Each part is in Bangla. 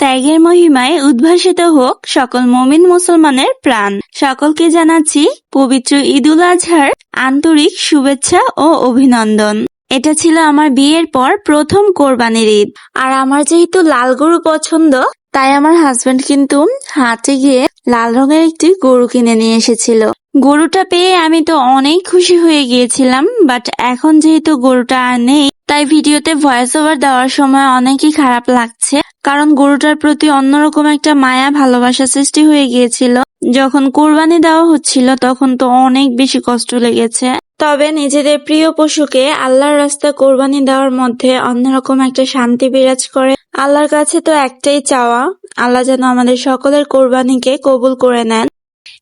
ত্যাগের মহিমায় উদ্ভাসিত হোক সকল মুমিন মুসলমানের প্রাণ। সকলকে জানাচ্ছি পবিত্র ঈদুল আজহার আন্তরিক শুভেচ্ছা ও অভিনন্দন। এটা ছিল আমার বিয়ের পর প্রথম কোরবানির ঈদ। আর আমার যেহেতু লাল গরু পছন্দ, তাই আমার হাজবেন্ড কিন্তু হাটে গিয়ে লাল রঙের একটি গরু কিনে নিয়ে এসেছিল। গরুটা পেয়ে আমি তো অনেক খুশি হয়ে গিয়েছিলাম, বাট এখন যেহেতু গরুটা আর নেই, তাই ভিডিওতে ভয়েস ওভার দেওয়ার সময় অনেকই খারাপ লাগছে, কারণ গরুটার প্রতি অন্যরকম একটা মায়া ভালোবাসা সৃষ্টি হয়ে গিয়েছিল। যখন কোরবানি দেওয়া হচ্ছিল তখন তো অনেক বেশি কষ্ট লেগেছে। তবে নিজেদের প্রিয় পশুকে আল্লাহর রাস্তায় কোরবানি দেওয়ার মধ্যে অন্যরকম একটা শান্তি বিরাজ করে। আল্লাহর কাছে তো একটাই চাওয়া, আল্লাহ যেন আমাদের সকলের কোরবানিকে কবুল করে নেন।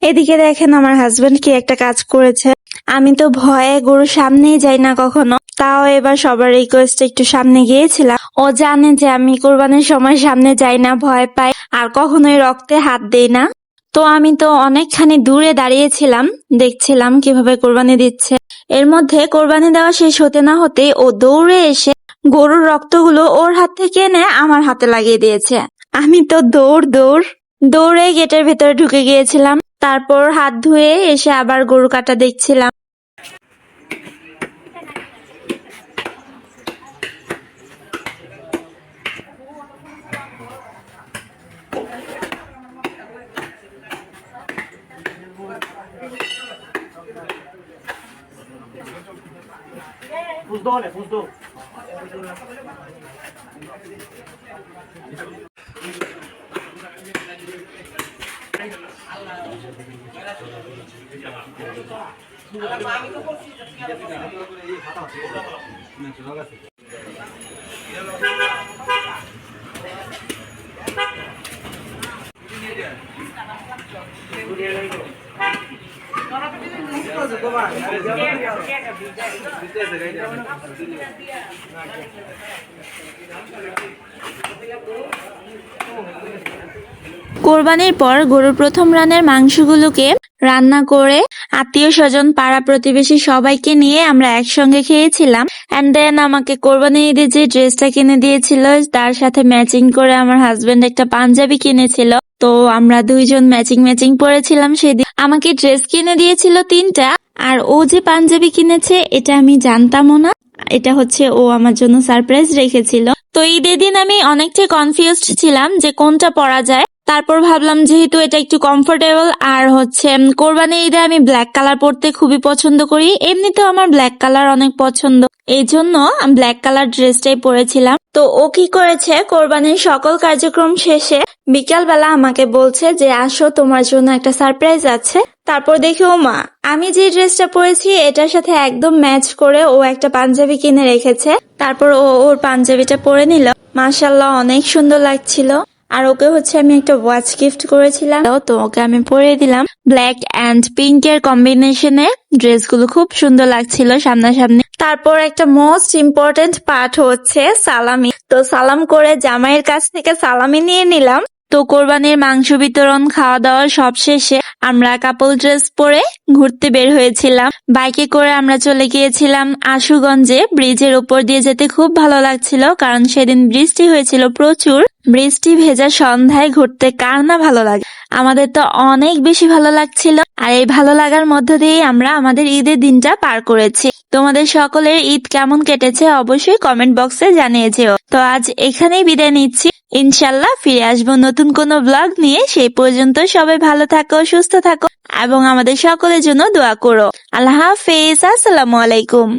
এদিকে দেখেন আমার হাজবেন্ড কি একটা কাজ করেছে। আমি তো ভয়ে গরুর সামনেই যাই না কখনো, তাও এবার সবার রিকোয়েস্টে একটু সামনে গিয়েছিলাম। ও জানে যে আমি কোরবানির সময় সামনে যাই না, ভয় পাই, আর কখনোই রক্তে হাত দেই না। তো আমি তো অনেকখানি দূরে দাঁড়িয়েছিলাম, দেখছিলাম কিভাবে কোরবানি দিচ্ছে। এর মধ্যে কোরবানি দেওয়া শেষ হতে না হতে ও দৌড়ে এসে গরুর রক্তগুলো ওর হাত থেকে এনে আমার হাতে লাগিয়ে দিয়েছে। আমি তো দৌড়ে গেটের ভেতরে ঢুকে গিয়েছিলাম। তারপর হাত ধুয়ে এসে আবার গরু কাটা দেখছিলাম। কোরবানির পর গরুর প্রথম রানের মাংসগুলোকে রান্না করে আত্মীয় স্বজন পাড়া প্রতিবেশী সবাইকে নিয়ে আমরা একসঙ্গে খেয়েছিলাম। এন্ড দেন আমাকে কোরবানি ঈদে যে ড্রেসটা কিনে দিয়েছিল তার সাথে ম্যাচিং করে আমার হাজবেন্ড একটা পাঞ্জাবি কিনেছিল। তো আমরা দুইজন ম্যাচিং পরেছিলাম সেদিন। আমাকে ড্রেস কিনে দিয়েছিল 3টা, আর ও যে পাঞ্জাবি কিনেছে এটা আমি জানতামও না। এটা হচ্ছে ও আমার জন্য সারপ্রাইজ রেখেছিল। তো ঈদের দিন আমি অনেকটাই কনফিউজড ছিলাম যে কোনটা পরা যায়। তারপর ভাবলাম যেহেতু এটা একটু কমফোর্টেবল, আর হচ্ছে কোরবানি ঈদে আমি ব্ল্যাক কালার পরতে খুবই পছন্দ করি, এমনিতেও আমার ব্ল্যাক কালার অনেক পছন্দ, এই জন্য ব্ল্যাক কালার ড্রেসটাই পরেছিলাম। তো ও কি করেছে, কোরবানির সকল কার্যক্রম শেষে বিকাল বেলা আমাকে বলছে যে আসো তোমার জন্য একটা সারপ্রাইজ আছে। তারপর দেখি ও মা, আমি যে ড্রেসটা পরেছি এটার সাথে একদম ম্যাচ করে ও একটা পাঞ্জাবি কিনে রেখেছে। তারপর ও ওর পাঞ্জাবিটা পরে নিল, মাশাআল্লাহ অনেক সুন্দর লাগছিল। আর ওকে হচ্ছে আমি একটা ওয়াচ গিফট করেছিলাম, তো ওকে আমি পরিয়ে দিলাম। ব্ল্যাক অ্যান্ড পিঙ্ক এর কম্বিনেশনে ড্রেসগুলো খুব সুন্দর লাগছিল সামনাসামনি। তারপর একটা মোস্ট ইম্পর্টেন্ট পার্ট হচ্ছে সালামি। তো সালাম করে জামাইয়ের কাছ থেকে সালামি নিয়ে নিলাম। তো কোরবানির মাংস বিতরণ, খাওয়া দাওয়া সব শেষে আমরা কাপল ড্রেস পরে ঘুরতে বের হয়েছিলাম। বাইকে করে আমরা চলে গিয়েছিলাম আশুগঞ্জে। ব্রিজের উপর দিয়ে যেতে খুব ভালো লাগছিল, কারণ সেদিন বৃষ্টি হয়েছিল প্রচুর। বৃষ্টি ভেজা সন্ধ্যায় ঘুরতে কার না ভালো লাগে, আমাদের তো অনেক বেশি ভালো লাগছিল। আর এই ভালো লাগার মধ্য দিয়ে আমরা আমাদের ঈদের দিনটা পার করেছি। তোমাদের সকলের ঈদ কেমন কেটেছে অবশ্যই কমেন্ট বক্সে জানিয়ে যেও। তো আজ এখানেই বিদায় নিচ্ছি, ইনশাল্লাহ ফিরে আসবো নতুন কোনো ব্লগ নিয়ে। সেই পর্যন্ত সবাই ভালো থাকো, সুস্থ থাকো এবং আমাদের সকলের জন্য দোয়া করো। আল্লাহ হাফেজ, আসসালামু আলাইকুম।